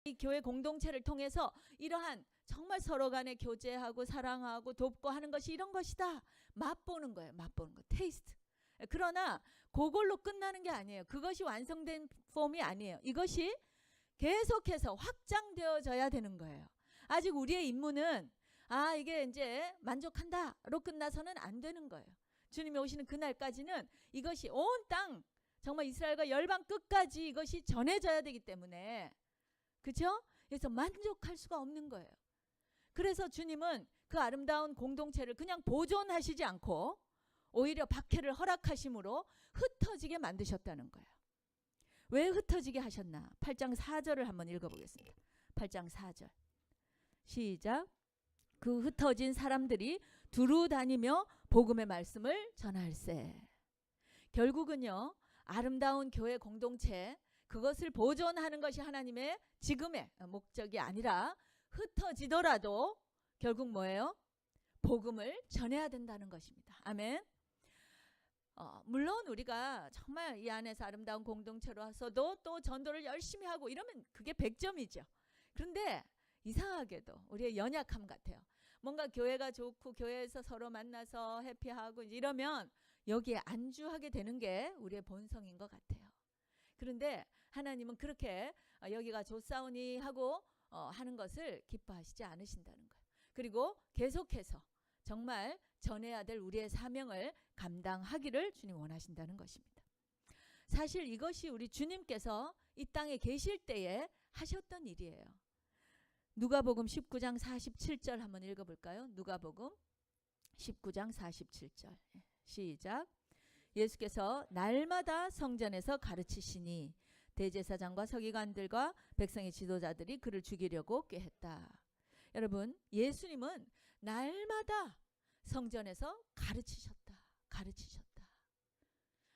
이 교회 공동체를 통해서 이러한 정말 서로 간에 교제하고 사랑하고 돕고 하는 것이 이런 것이다. 맛보는 거예요. 맛보는 거. 테이스트. 그러나 그걸로 끝나는 게 아니에요. 그것이 완성된 폼이 아니에요. 이것이 계속해서 확장되어져야 되는 거예요. 아직 우리의 임무는 이게 이제 만족한다로 끝나서는 안 되는 거예요. 주님이 오시는 그날까지는 이것이 온 땅 정말 이스라엘과 열방 끝까지 이것이 전해져야 되기 때문에 그렇죠? 그래서 만족할 수가 없는 거예요. 그래서 주님은 그 아름다운 공동체를 그냥 보존하시지 않고 오히려 박해를 허락하심으로 흩어지게 만드셨다는 거예요. 왜 흩어지게 하셨나? 8장 4절을 한번 읽어보겠습니다. 8장 4절 시작. 그 흩어진 사람들이 두루 다니며 복음의 말씀을 전할세. 결국은요, 아름다운 교회 공동체 그것을 보존하는 것이 하나님의 지금의 목적이 아니라 흩어지더라도 결국 뭐예요? 복음을 전해야 된다는 것입니다. 아멘. 물론 우리가 정말 이 안에서 아름다운 공동체로 와서도 또 전도를 열심히 하고 이러면 그게 100점이죠. 그런데 이상하게도 우리의 연약함 같아요. 뭔가 교회가 좋고 교회에서 서로 만나서 해피하고 이러면 여기에 안주하게 되는 게 우리의 본성인 것 같아요. 그런데 하나님은 그렇게 여기가 좋사오니 하고 하는 것을 기뻐하시지 않으신다는 거예요. 그리고 계속해서 정말 전해야 될 우리의 사명을 감당하기를 주님 원하신다는 것입니다. 사실 이것이 우리 주님께서 이 땅에 계실 때에 하셨던 일이에요. 누가복음 19장 47절 한번 읽어볼까요? 누가복음 19장 47절 시작. 예수께서 날마다 성전에서 가르치시니 대제사장과 서기관들과 백성의 지도자들이 그를 죽이려고 꾀했다. 여러분, 예수님은 날마다 성전에서 가르치셨다.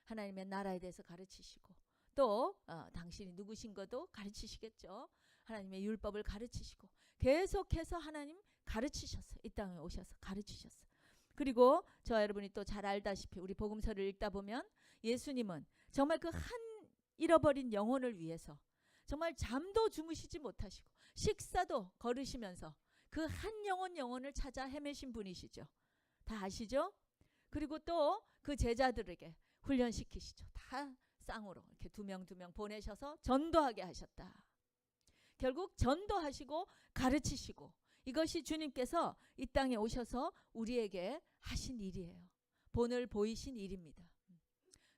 하나님의 나라에 대해서 가르치시고 또 당신이 누구신 것도 가르치시겠죠. 하나님의 율법을 가르치시고 계속해서 하나님 가르치셨어요. 이 땅에 오셔서 가르치셨어요. 그리고 저와 여러분이 또 잘 알다시피 우리 복음서를 읽다 보면 예수님은 정말 그 한 잃어버린 영혼을 위해서 정말 잠도 주무시지 못하시고 식사도 거르시면서 그 한 영혼을 찾아 헤매신 분이시죠. 다 아시죠? 그리고 또 그 제자들에게 훈련시키시죠. 다 쌍으로 이렇게 두 명 보내셔서 전도하게 하셨다. 결국 전도하시고 가르치시고 이것이 주님께서 이 땅에 오셔서 우리에게 하신 일이에요. 본을 보이신 일입니다.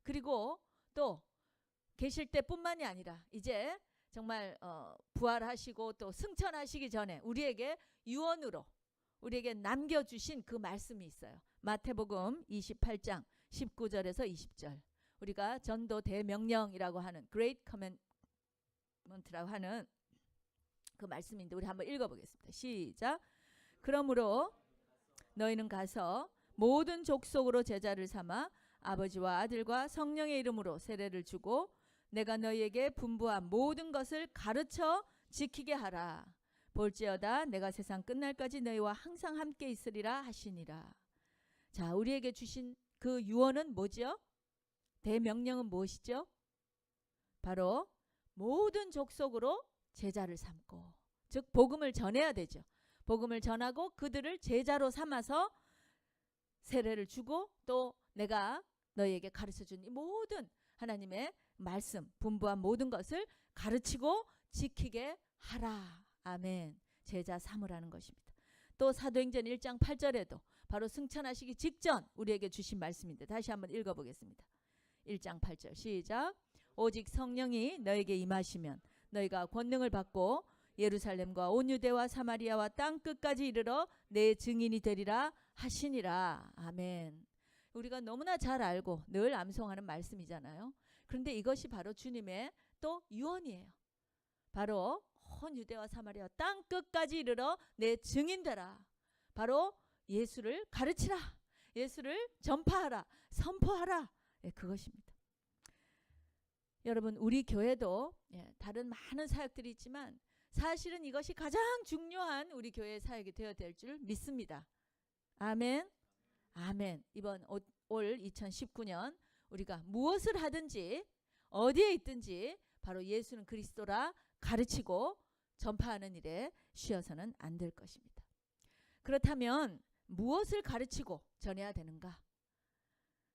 그리고 또 계실 때뿐만이 아니라 이제 정말 부활하시고 또 승천하시기 전에 우리에게 유언으로 우리에게 남겨주신 그 말씀이 있어요. 마태복음 28장 19절에서 20절 우리가 전도 대명령이라고 하는 Great Commandment라고 하는 그 말씀인데 우리 한번 읽어보겠습니다. 시작. 그러므로 너희는 가서 모든 족속으로 제자를 삼아 아버지와 아들과 성령의 이름으로 세례를 주고 내가 너희에게 분부한 모든 것을 가르쳐 지키게 하라. 볼지어다 내가 세상 끝날까지 너희와 항상 함께 있으리라 하시니라. 자, 우리에게 주신 그 유언은 뭐죠? 대명령은 무엇이죠? 바로 모든 족속으로 제자를 삼고, 즉 복음을 전해야 되죠. 복음을 전하고 그들을 제자로 삼아서 세례를 주고 또 내가 너희에게 가르쳐준 이 모든 하나님의 말씀, 분부한 모든 것을 가르치고 지키게 하라. 아멘. 제자 삼으라는 것입니다. 또 사도행전 1장 8절에도 바로 승천하시기 직전 우리에게 주신 말씀인데 다시 한번 읽어보겠습니다. 1장 8절 시작. 오직 성령이 너에게 임하시면 너희가 권능을 받고 예루살렘과 온 유대와 사마리아와 땅 끝까지 이르러 내 증인이 되리라 하시니라. 아멘. 우리가 너무나 잘 알고 늘 암송하는 말씀이잖아요. 그런데 이것이 바로 주님의 또 유언이에요. 바로 온 유대와 사마리아 땅 끝까지 이르러 내 증인 되라. 바로 예수를 가르치라. 예수를 전파하라. 선포하라. 그것입니다. 여러분, 우리 교회도 다른 많은 사역들이 있지만 사실은 이것이 가장 중요한 우리 교회의 사역이 되어야 될 줄 믿습니다. 아멘. 아멘. 이번 올 2019년 우리가 무엇을 하든지 어디에 있든지 바로 예수는 그리스도라 가르치고 전파하는 일에 쉬어서는 안 될 것입니다. 그렇다면 무엇을 가르치고 전해야 되는가?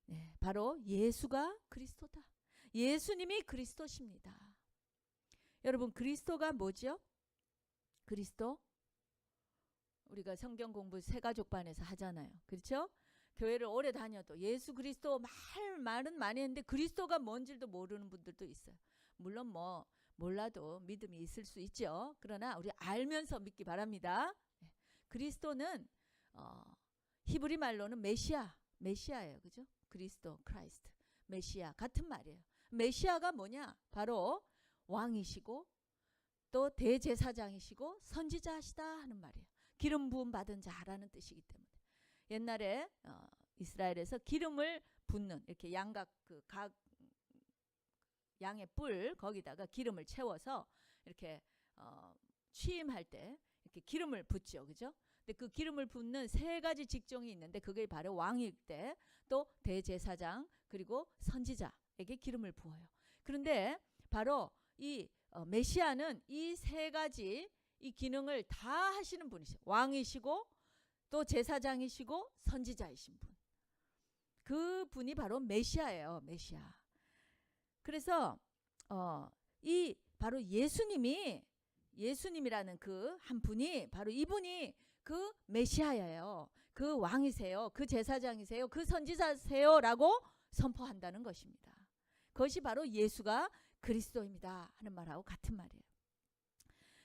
네, 바로 예수가 그리스도다. 예수님이 그리스도십니다. 여러분, 그리스도가 뭐죠? 그리스도? 우리가 성경 공부 새가족반에서 하잖아요. 그렇죠? 교회를 오래 다녀도 예수 그리스도 말은 많이 했는데 그리스도가 뭔지도 모르는 분들도 있어요. 물론 뭐 몰라도 믿음이 있을 수 있죠. 그러나 우리 알면서 믿기 바랍니다. 그리스도는 히브리 말로는 메시아예요. 그죠? 그리스도, 크라이스트, 메시아 같은 말이에요. 메시아가 뭐냐? 바로 왕이시고 또 대제사장이시고 선지자시다 하는 말이에요. 기름 부음 받은 자라는 뜻이기 때문에 옛날에 이스라엘에서 기름을 붓는 이렇게 양각 각 양의 뿔 거기다가 기름을 채워서 이렇게 취임할 때 이렇게 기름을 붓죠. 그죠? 근데 그 기름을 붓는 세 가지 직종이 있는데 그게 바로 왕일 때 또 대제사장 그리고 선지자에게 기름을 부어요. 그런데 바로 이 메시아는 이 세 가지 이 기능을 다 하시는 분이시죠. 왕이시고 또 제사장이시고 선지자이신 분. 그 분이 바로 메시아예요. 메시아. 그래서 이 바로 예수님이라는 그 한 분이 바로 이분이 그 메시아예요. 그 왕이세요. 그 제사장이세요. 그 선지자세요라고 선포한다는 것입니다. 그것이 바로 예수가 그리스도입니다 하는 말하고 같은 말이에요.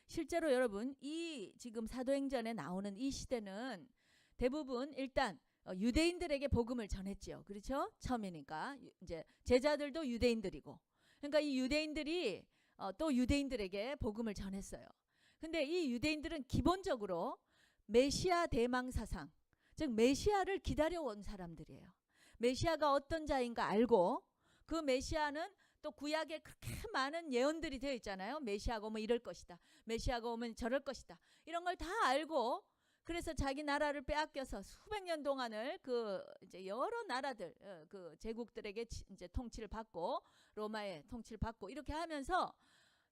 실제로 여러분 이 지금 사도행전에 나오는 이 시대는 대부분 일단 유대인들에게 복음을 전했지요. 그렇죠? 처음이니까 이제 제자들도 유대인들이고 그러니까 이 유대인들이 또 유대인들에게 복음을 전했어요. 근데 이 유대인들은 기본적으로 메시아 대망 사상, 즉 메시아를 기다려온 사람들이에요. 메시아가 어떤 자인가 알고 그 메시아는 또 구약에 그렇게 많은 예언들이 되어 있잖아요. 메시아가 오면 이럴 것이다. 메시아가 오면 저럴 것이다. 이런 걸 다 알고 그래서 자기 나라를 빼앗겨서 수백 년 동안을 그 이제 여러 나라들 그 제국들에게 이제 통치를 받고 로마의 통치를 받고 이렇게 하면서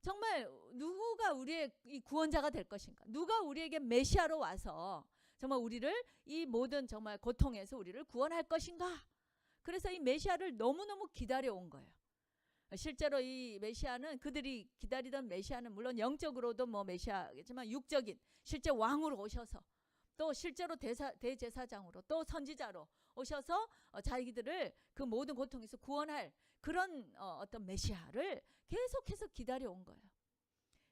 정말 누가 우리의 이 구원자가 될 것인가? 누가 우리에게 메시아로 와서 정말 우리를 이 모든 정말 고통에서 우리를 구원할 것인가? 그래서 이 메시아를 너무너무 기다려온 거예요. 실제로 이 메시아는 그들이 기다리던 메시아는 물론 영적으로도 뭐 메시아겠지만 육적인 실제 왕으로 오셔서 또 실제로 대제사장으로 또 선지자로 오셔서 자기들을 그 모든 고통에서 구원할 그런 어떤 메시아를 계속해서 기다려온 거예요.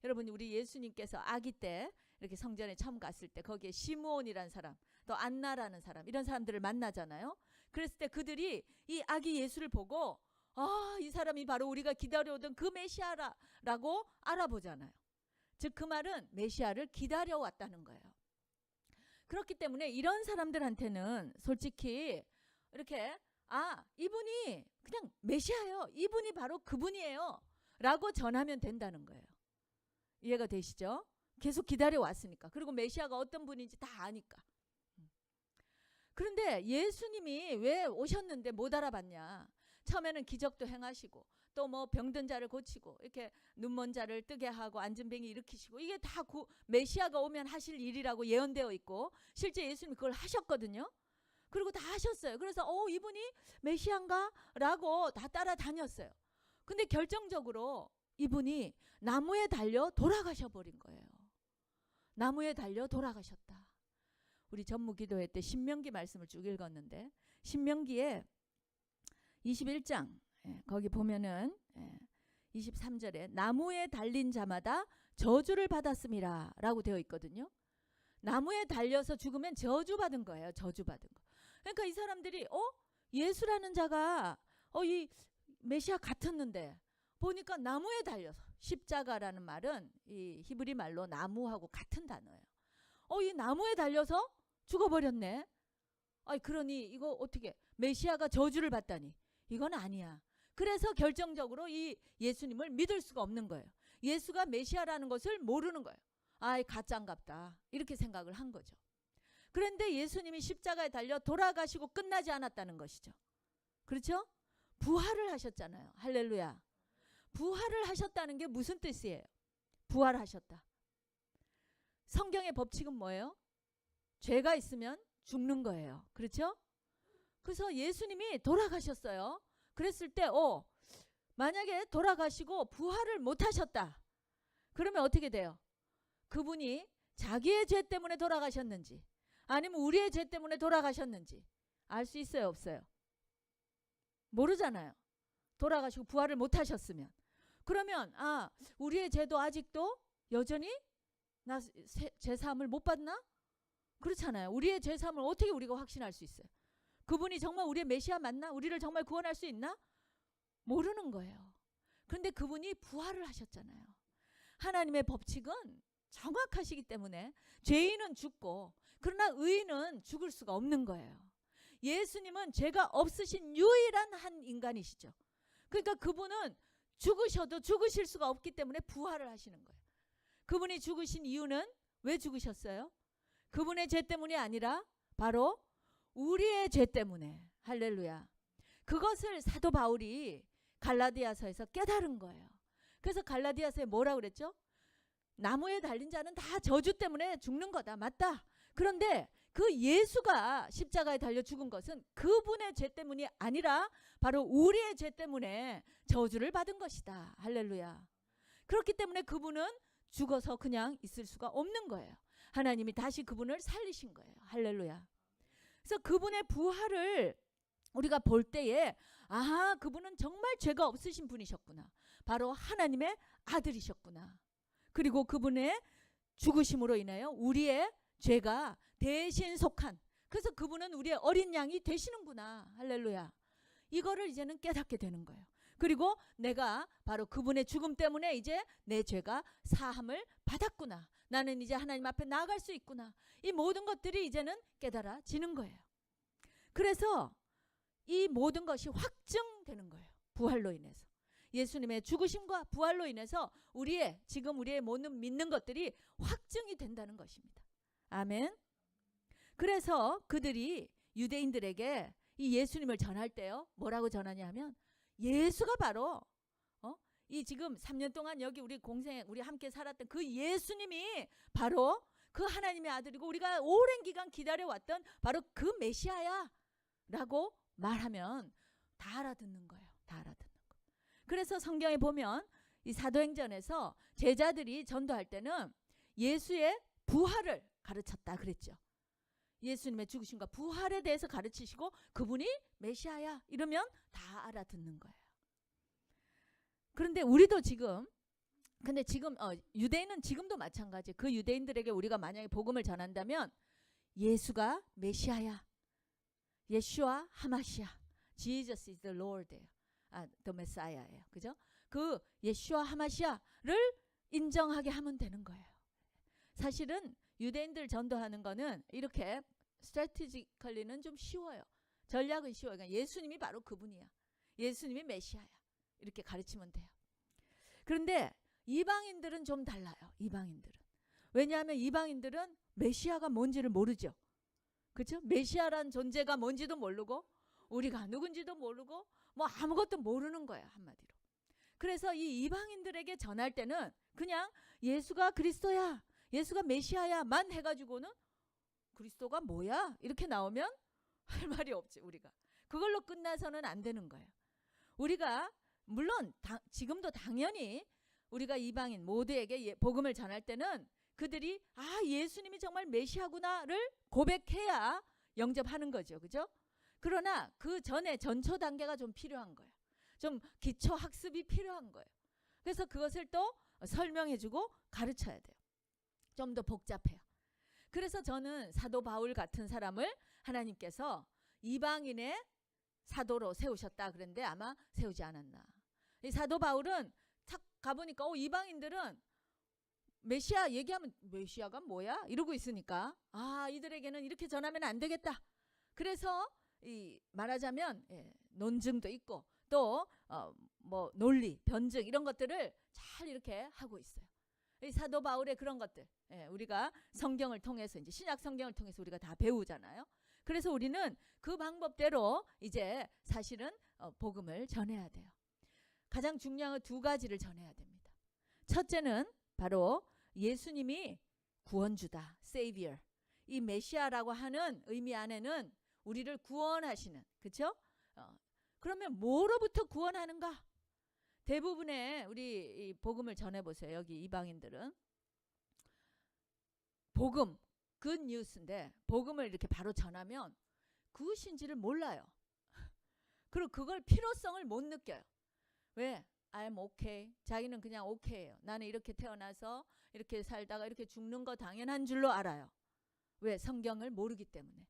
여러분 우리 예수님께서 아기 때 이렇게 성전에 처음 갔을 때 거기에 시므온이라는 사람 또 안나라는 사람 이런 사람들을 만나잖아요. 그랬을 때 그들이 이 아기 예수를 보고 이 사람이 바로 우리가 기다려오던 그 메시아라고 알아보잖아요. 즉 그 말은 메시아를 기다려왔다는 거예요. 그렇기 때문에 이런 사람들한테는 솔직히 이렇게 이분이 그냥 메시아예요. 이분이 바로 그분이에요. 라고 전하면 된다는 거예요. 이해가 되시죠? 계속 기다려왔으니까. 그리고 메시아가 어떤 분인지 다 아니까. 그런데 예수님이 왜 오셨는데 못 알아봤냐. 처음에는 기적도 행하시고 또 뭐 병든 자를 고치고 이렇게 눈먼 자를 뜨게 하고 앉은 뱅이 일으키시고 이게 다 메시아가 오면 하실 일이라고 예언되어 있고 실제 예수님이 그걸 하셨거든요. 그리고 다 하셨어요. 그래서 이분이 메시아인가? 라고 다 따라다녔어요. 근데 결정적으로 이분이 나무에 달려 돌아가셔 버린 거예요. 나무에 달려 돌아가셨다. 우리 전무기도회 때 신명기 말씀을 쭉 읽었는데 신명기에 21장 거기 보면은 23절에 나무에 달린 자마다 저주를 받았음이라 라고 되어 있거든요. 나무에 달려서 죽으면 저주받은 거예요. 저주받은 거. 그러니까 이 사람들이 예수라는 자가 이 메시아 같았는데 보니까 나무에 달려서 십자가라는 말은 이 히브리 말로 나무하고 같은 단어예요. 이 나무에 달려서 죽어버렸네. 그러니 이거 어떻게 메시아가 저주를 받다니 이건 아니야. 그래서 결정적으로 이 예수님을 믿을 수가 없는 거예요. 예수가 메시아라는 것을 모르는 거예요. 가짜인갑다 이렇게 생각을 한 거죠. 그런데 예수님이 십자가에 달려 돌아가시고 끝나지 않았다는 것이죠. 그렇죠? 부활을 하셨잖아요. 할렐루야. 부활을 하셨다는 게 무슨 뜻이에요? 부활하셨다. 성경의 법칙은 뭐예요? 죄가 있으면 죽는 거예요. 그렇죠? 그래서 예수님이 돌아가셨어요. 그랬을 때 만약에 돌아가시고 부활을 못하셨다. 그러면 어떻게 돼요? 그분이 자기의 죄 때문에 돌아가셨는지 아니면 우리의 죄 때문에 돌아가셨는지 알 수 있어요? 없어요? 모르잖아요. 돌아가시고 부활을 못하셨으면. 그러면 우리의 죄도 아직도 여전히 나 죄사함을 못 받나? 그렇잖아요. 우리의 죄사함을 어떻게 우리가 확신할 수 있어요? 그분이 정말 우리의 메시아 맞나? 우리를 정말 구원할 수 있나? 모르는 거예요. 그런데 그분이 부활을 하셨잖아요. 하나님의 법칙은 정확하시기 때문에 죄인은 죽고 그러나 의인은 죽을 수가 없는 거예요. 예수님은 죄가 없으신 유일한 한 인간이시죠. 그러니까 그분은 죽으셔도 죽으실 수가 없기 때문에 부활을 하시는 거예요. 그분이 죽으신 이유는 왜 죽으셨어요? 그분의 죄 때문이 아니라 바로 우리의 죄 때문에. 할렐루야. 그것을 사도 바울이 갈라디아서에서 깨달은 거예요. 그래서 갈라디아서에 뭐라고 그랬죠? 나무에 달린 자는 다 저주 때문에 죽는 거다. 맞다. 그런데 그 예수가 십자가에 달려 죽은 것은 그분의 죄 때문이 아니라 바로 우리의 죄 때문에 저주를 받은 것이다. 할렐루야. 그렇기 때문에 그분은 죽어서 그냥 있을 수가 없는 거예요. 하나님이 다시 그분을 살리신 거예요. 할렐루야. 그래서 그분의 부활을 우리가 볼 때에 그분은 정말 죄가 없으신 분이셨구나. 바로 하나님의 아들이셨구나. 그리고 그분의 죽으심으로 인하여 우리의 죄가 대신 속한, 그래서 그분은 우리의 어린 양이 되시는구나. 할렐루야. 이거를 이제는 깨닫게 되는 거예요. 그리고 내가 바로 그분의 죽음 때문에 이제 내 죄가 사함을 받았구나. 나는 이제 하나님 앞에 나아갈 수 있구나. 이 모든 것들이 이제는 깨달아지는 거예요. 그래서 이 모든 것이 확증되는 거예요. 부활로 인해서. 예수님의 죽으심과 부활로 인해서 지금 우리의 모든 믿는 것들이 확증이 된다는 것입니다. 아멘. 그래서 그들이 유대인들에게 이 예수님을 전할 때요, 뭐라고 전하냐 하면 예수가 바로 이 지금 3년 동안 여기 우리 함께 살았던 그 예수님이 바로 그 하나님의 아들이고 우리가 오랜 기간 기다려왔던 바로 그 메시아야 라고 말하면 다 알아듣는 거예요. 다 알아듣는 거. 그래서 성경에 보면 이 사도행전에서 제자들이 전도할 때는 예수의 부활을 가르쳤다 그랬죠. 예수님의 죽으심과 부활에 대해서 가르치시고 그분이 메시아야 이러면 다 알아듣는 거예요. 그런데 우리도 지금 유대인은 지금도 마찬가지. 그 유대인들에게 우리가 만약에 복음을 전한다면 예수가 메시아야, 예슈아 하마시아, Jesus is the Lord, the Messiah예요. 그죠? 그 예슈아 하마시아를 인정하게 하면 되는 거예요. 사실은 유대인들 전도하는 거는 이렇게 스트래티지컬리는 좀 쉬워요. 전략은 쉬워요. 그러니까 예수님이 바로 그분이야. 예수님이 메시아야. 이렇게 가르치면 돼요. 그런데 이방인들은 좀 달라요. 이방인들은. 왜냐하면 이방인들은 메시아가 뭔지를 모르죠. 그렇죠? 메시아란 존재가 뭔지도 모르고 우리가 누군지도 모르고 뭐 아무것도 모르는 거예요. 한마디로. 그래서 이 이방인들에게 전할 때는 그냥 예수가 그리스도야, 예수가 메시아야만 해가지고는 그리스도가 뭐야? 이렇게 나오면 할 말이 없지. 우리가 그걸로 끝나서는 안 되는 거예요. 우리가 물론 지금도 당연히 우리가 이방인 모두에게 복음을 전할 때는 그들이 예수님이 정말 메시아구나를 고백해야 영접하는 거죠. 그죠? 그러나 그 전에 전초 단계가 좀 필요한 거예요. 좀 기초 학습이 필요한 거예요. 그래서 그것을 또 설명해주고 가르쳐야 돼요. 좀 더 복잡해요. 그래서 저는 사도 바울 같은 사람을 하나님께서 이방인의 사도로 세우셨다 그랬는데 아마 세우지 않았나. 이 사도 바울은 탁 가보니까 이방인들은 메시아 얘기하면 메시아가 뭐야? 이러고 있으니까 이들에게는 이렇게 전하면 안 되겠다. 그래서 말하자면 논증도 있고 또 뭐 논리, 변증 이런 것들을 잘 이렇게 하고 있어요. 이 사도 바울의 그런 것들 우리가 성경을 통해서 이제 신약 성경을 통해서 우리가 다 배우잖아요. 그래서 우리는 그 방법대로 이제 사실은 복음을 전해야 돼요. 가장 중요한 두 가지를 전해야 됩니다. 첫째는 바로 예수님이 구원주다, Savior. 이 메시아라고 하는 의미 안에는 우리를 구원하시는, 그렇죠? 그러면 뭐로부터 구원하는가? 대부분의 우리 이 복음을 전해보세요. 여기 이방인들은 복음, 굿뉴스인데 복음을 이렇게 바로 전하면 그것인지를 몰라요. 그리고 그걸 필요성을 못 느껴요. 왜? I'm okay. 자기는 그냥 okay예요. 나는 이렇게 태어나서 이렇게 살다가 이렇게 죽는 거 당연한 줄로 알아요. 왜? 성경을 모르기 때문에.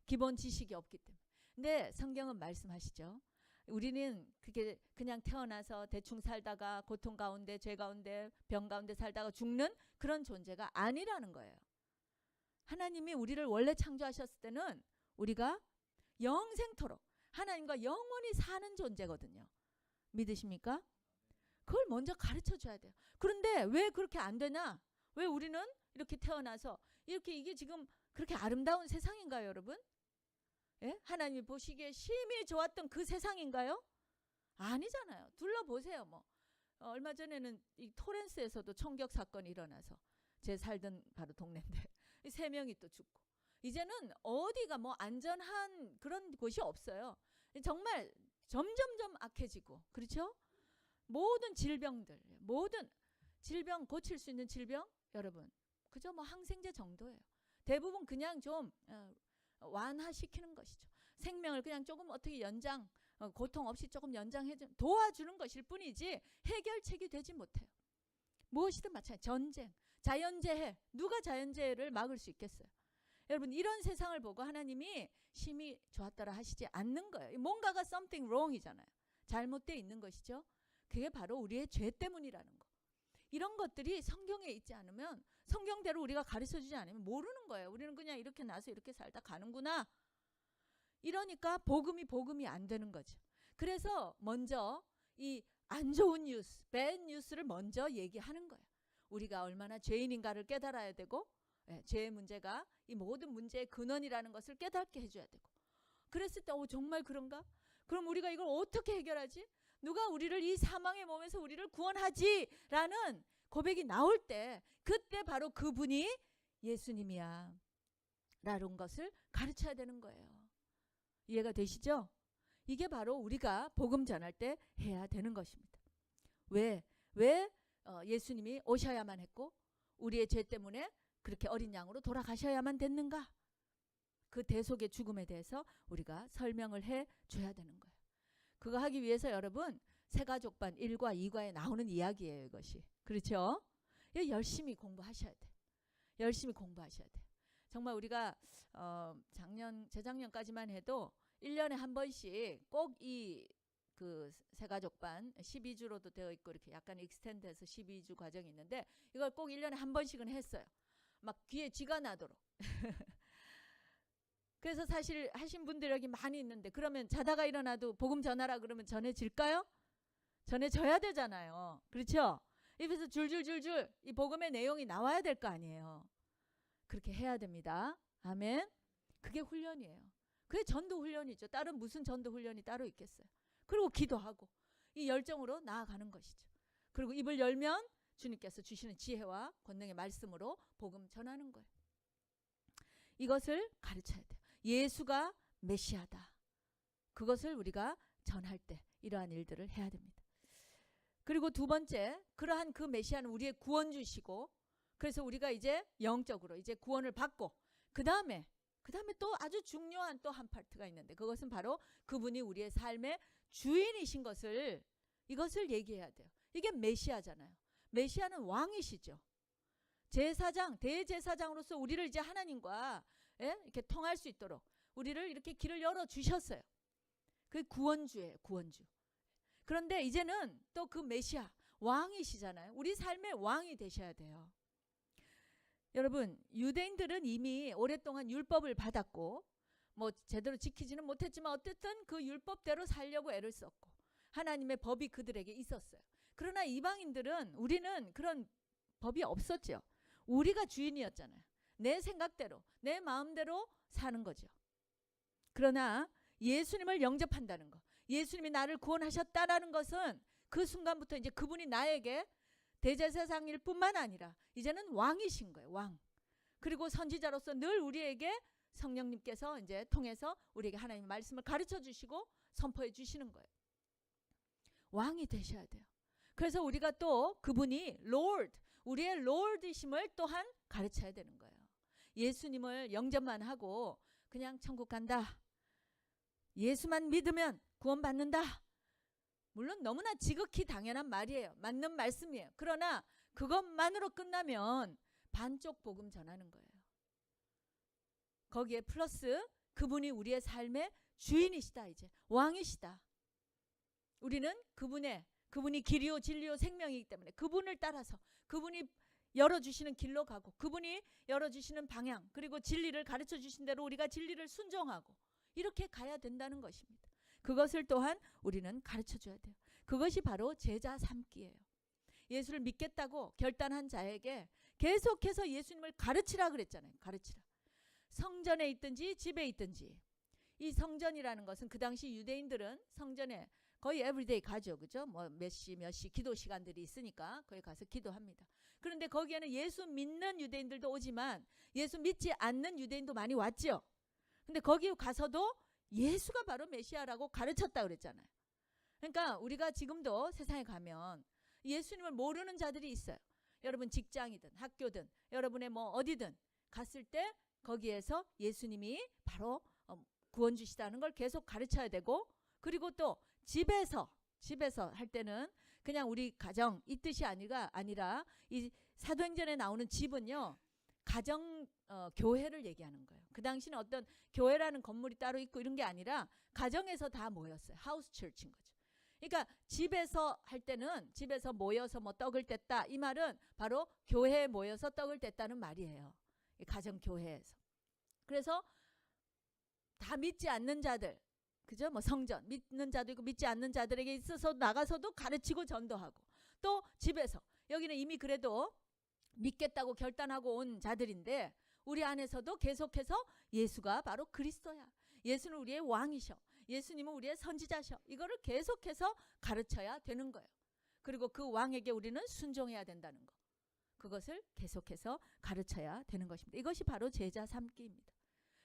기본 지식이 없기 때문에. 근데 성경은 말씀하시죠. 우리는 그게 그냥 태어나서 대충 살다가 고통 가운데, 죄 가운데, 병 가운데 살다가 죽는 그런 존재가 아니라는 거예요. 하나님이 우리를 원래 창조하셨을 때는 우리가 영생토록 하나님과 영원히 사는 존재거든요. 믿으십니까? 그걸 먼저 가르쳐 줘야 돼요. 그런데 왜 그렇게 안 되나? 왜 우리는 이렇게 태어나서 이렇게 이게 지금 그렇게 아름다운 세상인가요, 여러분? 예? 하나님이 보시기에 심히 좋았던 그 세상인가요? 아니잖아요. 둘러보세요. 뭐 얼마 전에는 이 토렌스에서도 총격 사건이 일어나서 제 살던 바로 동네인데 3명이 또 죽고 이제는 어디가 뭐 안전한 그런 곳이 없어요. 정말 점점점 악해지고, 그렇죠? 모든 질병들, 모든 질병, 고칠 수 있는 질병, 여러분 그저 뭐 항생제 정도예요. 대부분 그냥 좀 완화시키는 것이죠. 생명을 그냥 조금 어떻게 연장, 고통 없이 조금 연장해 도와주는 것일 뿐이지 해결책이 되지 못해요. 무엇이든 마찬가지. 전쟁, 자연재해, 누가 자연재해를 막을 수 있겠어요? 여러분 이런 세상을 보고 하나님이 심히 좋았더라 하시지 않는 거예요. 뭔가가 something wrong이잖아요. 잘못되어 있는 것이죠. 그게 바로 우리의 죄 때문이라는 거. 이런 것들이 성경에 있지 않으면, 성경대로 우리가 가르쳐주지 않으면 모르는 거예요. 우리는 그냥 이렇게 나서 이렇게 살다 가는구나. 이러니까 복음이 안 되는 거죠. 그래서 먼저 이 안 좋은 뉴스, bad 뉴스를 먼저 얘기하는 거예요. 우리가 얼마나 죄인인가를 깨달아야 되고, 죄의 문제가 이 모든 문제의 근원이라는 것을 깨닫게 해줘야 되고, 그랬을 때 정말 그런가? 그럼 우리가 이걸 어떻게 해결하지? 누가 우리를 이 사망의 몸에서 우리를 구원하지? 라는 고백이 나올 때 그때 바로 그분이 예수님이야 라는 것을 가르쳐야 되는 거예요. 이해가 되시죠? 이게 바로 우리가 복음 전할 때 해야 되는 것입니다. 왜 예수님이 오셔야만 했고 우리의 죄 때문에 그렇게 어린 양으로 돌아가셔야만 됐는가? 그 대속의 죽음에 대해서 우리가 설명을 해줘야 되는 거예요. 그거 하기 위해서 여러분 새가족반 1과 2과에 나오는 이야기예요. 이것이. 그렇죠? 열심히 공부하셔야 돼요. 열심히 공부하셔야 돼요. 정말 우리가 재작년까지만 해도 1년에 한 번씩 꼭 이 그 새가족반 12주로도 되어 있고 이렇게 약간 익스텐드해서 12주 과정이 있는데 이걸 꼭 1년에 한 번씩은 했어요. 막 귀에 쥐가 나도록. 그래서 사실 하신 분들 여기 많이 있는데 그러면 자다가 일어나도 복음 전하라 그러면 전해질까요? 전해져야 되잖아요. 그렇죠? 입에서 줄줄줄줄 이 복음의 내용이 나와야 될 거 아니에요. 그렇게 해야 됩니다. 아멘. 그게 훈련이에요. 그게 전도 훈련이죠. 다른 무슨 전도 훈련이 따로 있겠어요. 그리고 기도하고 이 열정으로 나아가는 것이죠. 그리고 입을 열면 주님께서 주시는 지혜와 권능의 말씀으로 복음 전하는 거예요. 이것을 가르쳐야 돼요. 예수가 메시아다. 그것을 우리가 전할 때 이러한 일들을 해야 됩니다. 그리고 두 번째, 그러한 그 메시아는 우리의 구원주시고 그래서 우리가 이제 영적으로 이제 구원을 받고 그 다음에 또 아주 중요한 또 한 파트가 있는데 그것은 바로 그분이 우리의 삶의 주인이신 것을 이것을 얘기해야 돼요. 이게 메시아잖아요. 메시아는 왕이시죠. 제사장, 대제사장으로서 우리를 이제 하나님과 이렇게 통할 수 있도록 우리를 이렇게 길을 열어 주셨어요. 그 구원주예요, 구원주. 그런데 이제는 또 그 메시아, 왕이시잖아요. 우리 삶의 왕이 되셔야 돼요. 여러분, 유대인들은 이미 오랫동안 율법을 받았고 뭐 제대로 지키지는 못했지만 어쨌든 그 율법대로 살려고 애를 썼고 하나님의 법이 그들에게 있었어요. 그러나 이방인들은 우리는 그런 법이 없었죠. 우리가 주인이었잖아요. 내 생각대로, 내 마음대로 사는 거죠. 그러나 예수님을 영접한다는 것, 예수님이 나를 구원하셨다라는 것은 그 순간부터 이제 그분이 나에게 대제사장일 뿐만 아니라 이제는 왕이신 거예요. 왕. 그리고 선지자로서 늘 우리에게 성령님께서 이제 통해서 우리에게 하나님의 말씀을 가르쳐 주시고 선포해 주시는 거예요. 왕이 되셔야 돼요. 그래서 우리가 또 그분이 Lord, 우리의 Lord이심을 또한 가르쳐야 되는 거예요. 예수님을 영접만 하고 그냥 천국 간다, 예수만 믿으면 구원받는다, 물론 너무나 지극히 당연한 말이에요. 맞는 말씀이에요. 그러나 그것만으로 끝나면 반쪽 복음 전하는 거예요. 거기에 플러스 그분이 우리의 삶의 주인이시다, 이제 왕이시다. 우리는 그분이 길이요 진리요 생명이기 때문에 그분을 따라서, 그분이 열어주시는 길로 가고, 그분이 열어주시는 방향, 그리고 진리를 가르쳐 주신 대로 우리가 진리를 순종하고 이렇게 가야 된다는 것입니다. 그것을 또한 우리는 가르쳐 줘야 돼요. 그것이 바로 제자 삼기예요. 예수를 믿겠다고 결단한 자에게 계속해서 예수님을 가르치라 그랬잖아요. 가르치라. 성전에 있든지 집에 있든지. 이 성전이라는 것은 그 당시 유대인들은 성전에 거의 에브리데이 가죠. 그죠? 뭐 몇 시 기도 시간들이 있으니까 거기 가서 기도합니다. 그런데 거기에는 예수 믿는 유대인들도 오지만 예수 믿지 않는 유대인도 많이 왔죠. 근데 거기 가서도 예수가 바로 메시아라고 가르쳤다 그랬잖아요. 그러니까 우리가 지금도 세상에 가면 예수님을 모르는 자들이 있어요. 여러분 직장이든 학교든 여러분의 뭐 어디든 갔을 때 거기에서 예수님이 바로 구원 주시다는 걸 계속 가르쳐야 되고, 그리고 또 집에서 할 때는 그냥 우리 가정 이 뜻이 아니라 이 사도행전에 나오는 집은요, 가정 교회를 얘기하는 거예요. 그 당시는 어떤 교회라는 건물이 따로 있고 이런 게 아니라 가정에서 다 모였어요. 하우스 처치인 거죠. 그러니까 집에서 할 때는 집에서 모여서 뭐 떡을 뗐다, 이 말은 바로 교회에 모여서 떡을 뗐다는 말이에요. 가정 교회에서. 그래서 다 믿지 않는 자들, 그죠? 뭐 성전 믿는 자도 있고 믿지 않는 자들에게 있어서 나가서도 가르치고 전도하고, 또 집에서 여기는 이미 그래도 믿겠다고 결단하고 온 자들인데 우리 안에서도 계속해서 예수가 바로 그리스도야, 예수는 우리의 왕이셔, 예수님은 우리의 선지자셔, 이거를 계속해서 가르쳐야 되는 거예요. 그리고 그 왕에게 우리는 순종해야 된다는 거, 그것을 계속해서 가르쳐야 되는 것입니다. 이것이 바로 제자 삼기입니다.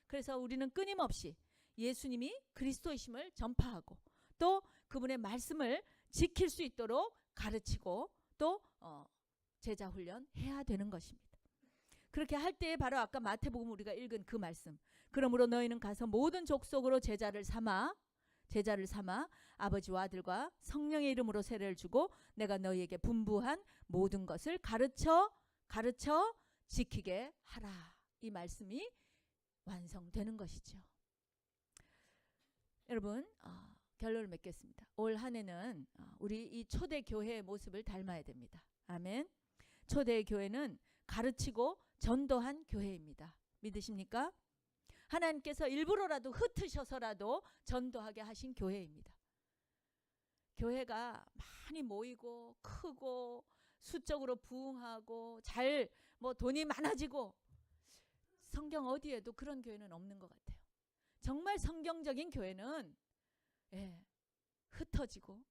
그래서 우리는 끊임없이 예수님이 그리스도이심을 전파하고 또 그분의 말씀을 지킬 수 있도록 가르치고 또 제자 훈련 해야 되는 것입니다. 그렇게 할 때에 바로 아까 마태복음 우리가 읽은 그 말씀, 그러므로 너희는 가서 모든 족속으로 제자를 삼아 아버지와 아들과 성령의 이름으로 세례를 주고 내가 너희에게 분부한 모든 것을 가르쳐 지키게 하라. 이 말씀이 완성되는 것이죠. 여러분, 결론을 맺겠습니다. 올 한 해는 우리 이 초대 교회의 모습을 닮아야 됩니다. 아멘. 초대 교회는 가르치고 전도한 교회입니다. 믿으십니까? 하나님께서 일부러라도 흩으셔서라도 전도하게 하신 교회입니다. 교회가 많이 모이고 크고 수적으로 부흥하고 잘 뭐 돈이 많아지고, 성경 어디에도 그런 교회는 없는 것 같아요. 정말 성경적인 교회는 흩어지고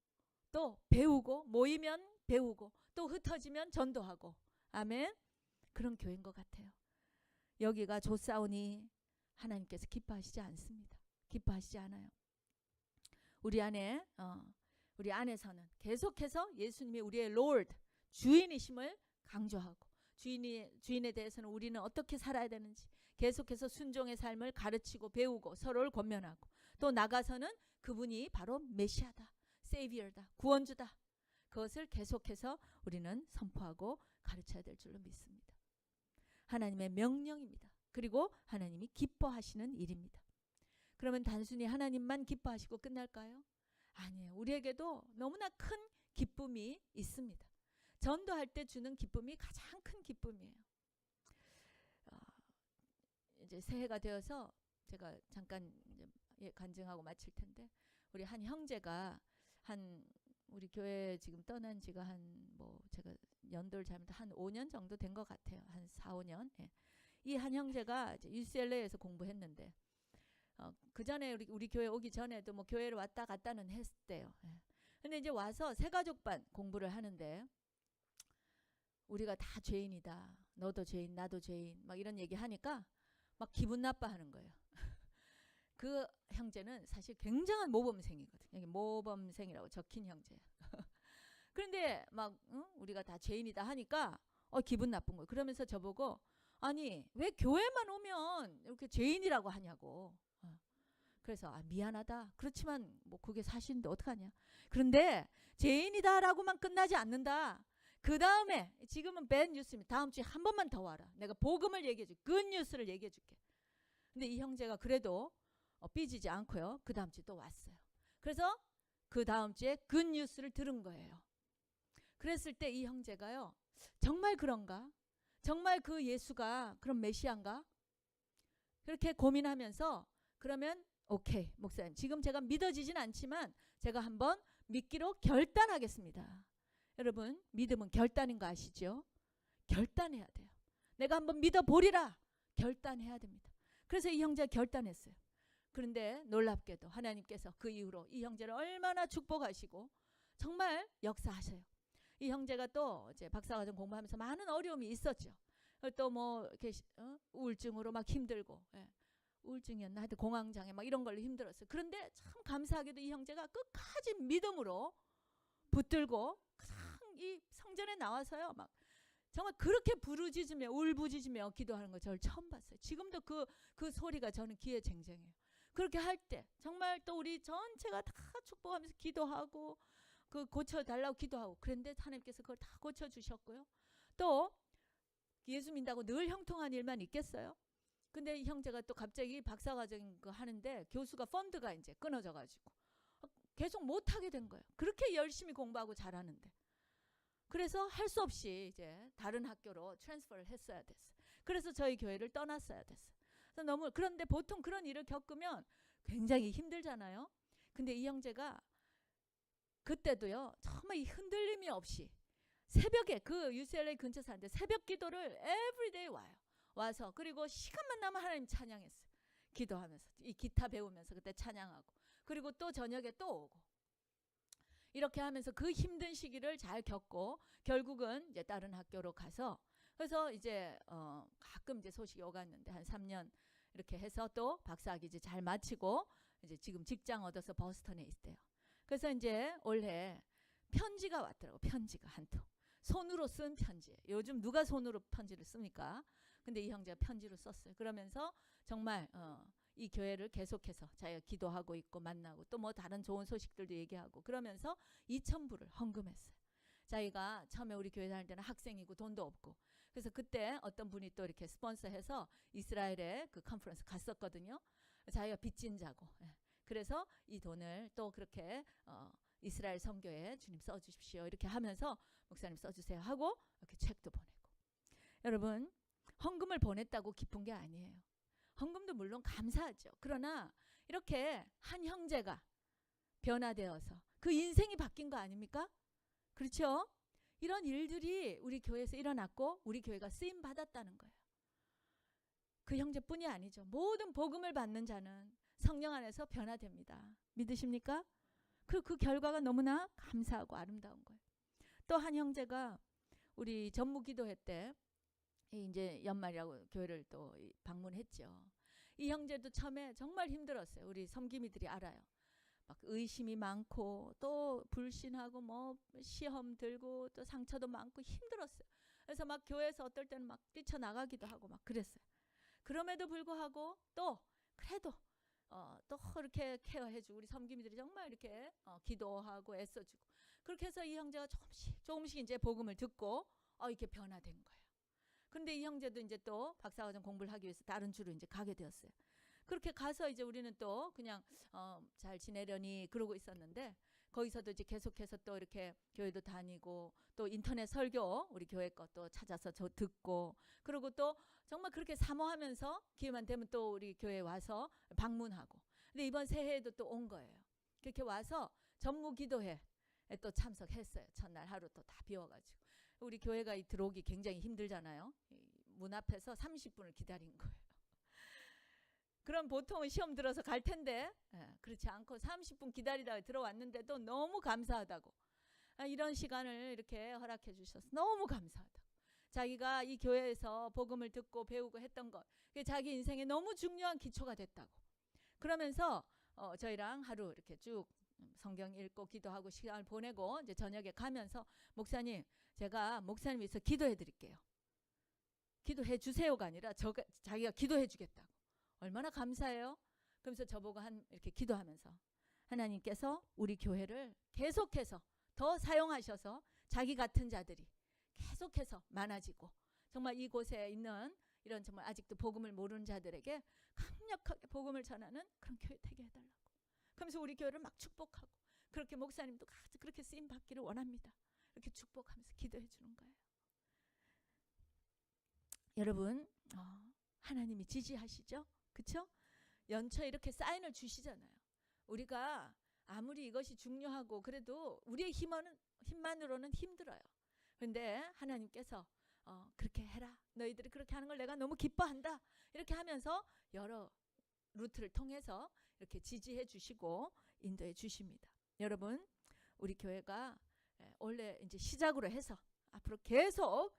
또 배우고, 모이면 배우고 또 흩어지면 전도하고, 아멘, 그런 교회인 것 같아요. 여기가 조사오니 하나님께서 기뻐하시지 않습니다. 기뻐하시지 않아요. 우리 안에서는 계속해서 예수님이 우리의 Lord, 주인이심을 강조하고, 주인에 대해서는 우리는 어떻게 살아야 되는지 계속해서 순종의 삶을 가르치고 배우고 서로를 권면하고, 또 나가서는 그분이 바로 메시아다, 세이비어다, 구원주다, 그것을 계속해서 우리는 선포하고 가르쳐야 될 줄로 믿습니다. 하나님의 명령입니다. 그리고 하나님이 기뻐하시는 일입니다. 그러면 단순히 하나님만 기뻐하시고 끝날까요? 아니에요. 우리에게도 너무나 큰 기쁨이 있습니다. 전도할 때 주는 기쁨이 가장 큰 기쁨이에요. 이제 새해가 되어서 제가 잠깐 이제 간증하고 마칠 텐데, 우리 한 형제가 우리 교회 지금 떠난 지가 제가 연도를 잘못 한 5년 정도 된 것 같아요. 한 4, 5년. 예. 이 한 형제가 이제 UCLA에서 공부했는데 그 전에 우리 교회 오기 전에도 뭐 교회를 왔다 갔다는 했대요. 예. 근데 이제 와서 새가족반 공부를 하는데 우리가 다 죄인이다, 너도 죄인 나도 죄인 막 이런 얘기 하니까 막 기분 나빠하는 거예요. 그 형제는 사실 굉장한 모범생이거든요. 여기 모범생이라고 적힌 형제야. 그런데 막 우리가 다 죄인이다 하니까 기분 나쁜 거예요. 그러면서 저보고 아니 왜 교회만 오면 이렇게 죄인이라고 하냐고. 그래서 미안하다. 그렇지만 뭐 그게 사실인데 어떡하냐. 그런데 죄인이다라고만 끝나지 않는다. 그 다음에 지금은 밴 뉴스입니다. 다음 주에 한 번만 더 와라. 내가 복음을 얘기해 줄게. 굿뉴스를 얘기해 줄게. 근데 이 형제가 그래도 삐지지 않고요. 그 다음 주에 또 왔어요. 그래서 그 다음 주에 굿뉴스를 들은 거예요. 그랬을 때 이 형제가요. 정말 그런가? 정말 그 예수가 그런 메시아인가? 그렇게 고민하면서 그러면 오케이 목사님 지금 제가 믿어지진 않지만 제가 한번 믿기로 결단하겠습니다. 여러분 믿음은 결단인 거 아시죠? 결단해야 돼요. 내가 한번 믿어보리라 결단해야 됩니다. 그래서 이 형제가 결단했어요. 그런데 놀랍게도 하나님께서 그 이후로 이 형제를 얼마나 축복하시고 정말 역사하셔요. 이 형제가 또 이제 박사과정 공부하면서 많은 어려움이 있었죠. 또 뭐 이렇게 우울증으로 막 힘들고 우울증이었나 하여튼 공황장애 막 이런 걸로 힘들었어요. 그런데 참 감사하게도 이 형제가 끝까지 믿음으로 붙들고 이 성전에 나와서요 막 정말 그렇게 부르짖으며 울부짖으며 기도하는 거 저를 처음 봤어요. 지금도 그 소리가 저는 귀에 쟁쟁해요. 그렇게 할 때 정말 또 우리 전체가 다 축복하면서 기도하고 그 고쳐달라고 기도하고 그런데 하나님께서 그걸 다 고쳐주셨고요. 또 예수 믿는다고 늘 형통한 일만 있겠어요? 근데 이 형제가 또 갑자기 박사과정 하는데 교수가 펀드가 이제 끊어져가지고 계속 못하게 된 거예요. 그렇게 열심히 공부하고 잘하는데. 그래서 할 수 없이 이제 다른 학교로 트랜스퍼를 했어야 됐어요. 그래서 저희 교회를 떠났어야 됐어요. 그래서 그런데 보통 그런 일을 겪으면 굉장히 힘들잖아요. 근데 이 형제가 그때도요 정말 이 흔들림이 없이 새벽에 그 UCLA 근처 사는데 새벽 기도를 에브리데이 와서 그리고 시간만 나면 하나님 찬양했어요. 기도하면서 이 기타 배우면서 그때 찬양하고 그리고 또 저녁에 또 오고 이렇게 하면서 그 힘든 시기를 잘 겪고 결국은 이제 다른 학교로 가서 그래서 이제 가끔 이제 소식이 오갔는데 한 3년 이렇게 해서 또 박사학위 이제 잘 마치고 이제 지금 직장 얻어서 버스턴에 있대요. 그래서 이제 올해 편지가 왔더라고. 편지가 한 통. 손으로 쓴 편지예요. 요즘 누가 손으로 편지를 씁니까? 근데 이 형제가 편지를 썼어요. 그러면서 정말 이 교회를 계속해서 자기가 기도하고 있고 만나고 또 뭐 다른 좋은 소식들도 얘기하고 그러면서 2,000불을 헌금했어요. 자기가 처음에 우리 교회 다닐 때는 학생이고 돈도 없고 그래서 그때 어떤 분이 또 이렇게 스폰서해서 이스라엘에 그 컨퍼런스 갔었거든요. 자기가 빚진 자고 그래서 이 돈을 또 그렇게 이스라엘 선교에 주님 써주십시오 이렇게 하면서 목사님 써주세요 하고 이렇게 책도 보내고 여러분 헌금을 보냈다고 기쁜 게 아니에요. 헌금도 물론 감사하죠. 그러나 이렇게 한 형제가 변화되어서 그 인생이 바뀐 거 아닙니까? 그렇죠? 이런 일들이 우리 교회에서 일어났고 우리 교회가 쓰임 받았다는 거예요. 그 형제뿐이 아니죠. 모든 복음을 받는 자는 성령 안에서 변화됩니다. 믿으십니까? 그 결과가 너무나 감사하고 아름다운 거예요. 또 한 형제가 우리 전무기도회 때 이제 연말이라고 교회를 또 방문했죠. 이 형제도 처음에 정말 힘들었어요. 우리 섬기미들이 알아요. 막 의심이 많고 또 불신하고 뭐 시험 들고 또 상처도 많고 힘들었어요. 그래서 막 교회에서 어떨 때는 막 뛰쳐나가기도 하고 막 그랬어요. 그럼에도 불구하고 또 그래도 또 이렇게 케어해주고 우리 섬기미들이 정말 이렇게 기도하고 애써주고 그렇게 해서 이 형제가 조금씩 이제 복음을 듣고 이렇게 변화된 거예요. 근데 이 형제도 이제 또 박사과정 공부를 하기 위해서 다른 주로 이제 가게 되었어요. 그렇게 가서 이제 우리는 또 그냥 잘 지내려니 그러고 있었는데 거기서도 이제 계속해서 또 이렇게 교회도 다니고 또 인터넷 설교 우리 교회 것도 찾아서 저 듣고 그리고 또 정말 그렇게 사모하면서 기회만 되면 또 우리 교회에 와서 방문하고 근데 이번 새해에도 또 온 거예요. 그렇게 와서 전무기도회에 또 참석했어요. 첫날 하루 또 다 비워가지고 우리 교회가 들어오기 굉장히 힘들잖아요. 문 앞에서 30분을 기다린 거예요. 그럼 보통은 시험 들어서 갈 텐데 그렇지 않고 30분 기다리다가 들어왔는데도 너무 감사하다고 이런 시간을 이렇게 허락해 주셔서 너무 감사하다고 자기가 이 교회에서 복음을 듣고 배우고 했던 것, 그게 자기 인생에 너무 중요한 기초가 됐다고. 그러면서 저희랑 하루 이렇게 쭉 성경 읽고 기도하고 시간을 보내고 이제 저녁에 가면서 목사님, 제가 목사님 위해서 기도해 드릴게요. 기도해 주세요가 아니라 자기가 기도해 주겠다고. 얼마나 감사해요. 그러면서 저보고 이렇게 기도하면서 하나님께서 우리 교회를 계속해서 더 사용하셔서 자기 같은 자들이 계속해서 많아지고 정말 이곳에 있는 이런 정말 아직도 복음을 모르는 자들에게 강력하게 복음을 전하는 그런 교회 되게 해달라고. 그러면서 우리 교회를 막 축복하고, 그렇게 목사님도 그렇게 쓰임 받기를 원합니다. 이렇게 축복하면서 기도해 주는 거예요. 여러분, 하나님이 지지하시죠? 그렇죠? 연초에 이렇게 사인을 주시잖아요. 우리가 아무리 이것이 중요하고 그래도 우리의 힘만으로는 힘들어요. 그런데 하나님께서 그렇게 해라. 너희들이 그렇게 하는 걸 내가 너무 기뻐한다. 이렇게 하면서 여러 루트를 통해서 이렇게 지지해 주시고 인도해 주십니다. 여러분, 우리 교회가 원래 이제 시작으로 해서 앞으로 계속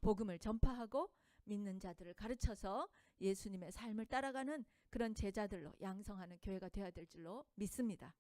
복음을 전파하고 믿는 자들을 가르쳐서 예수님의 삶을 따라가는 그런 제자들로 양성하는 교회가 되어야 될 줄로 믿습니다.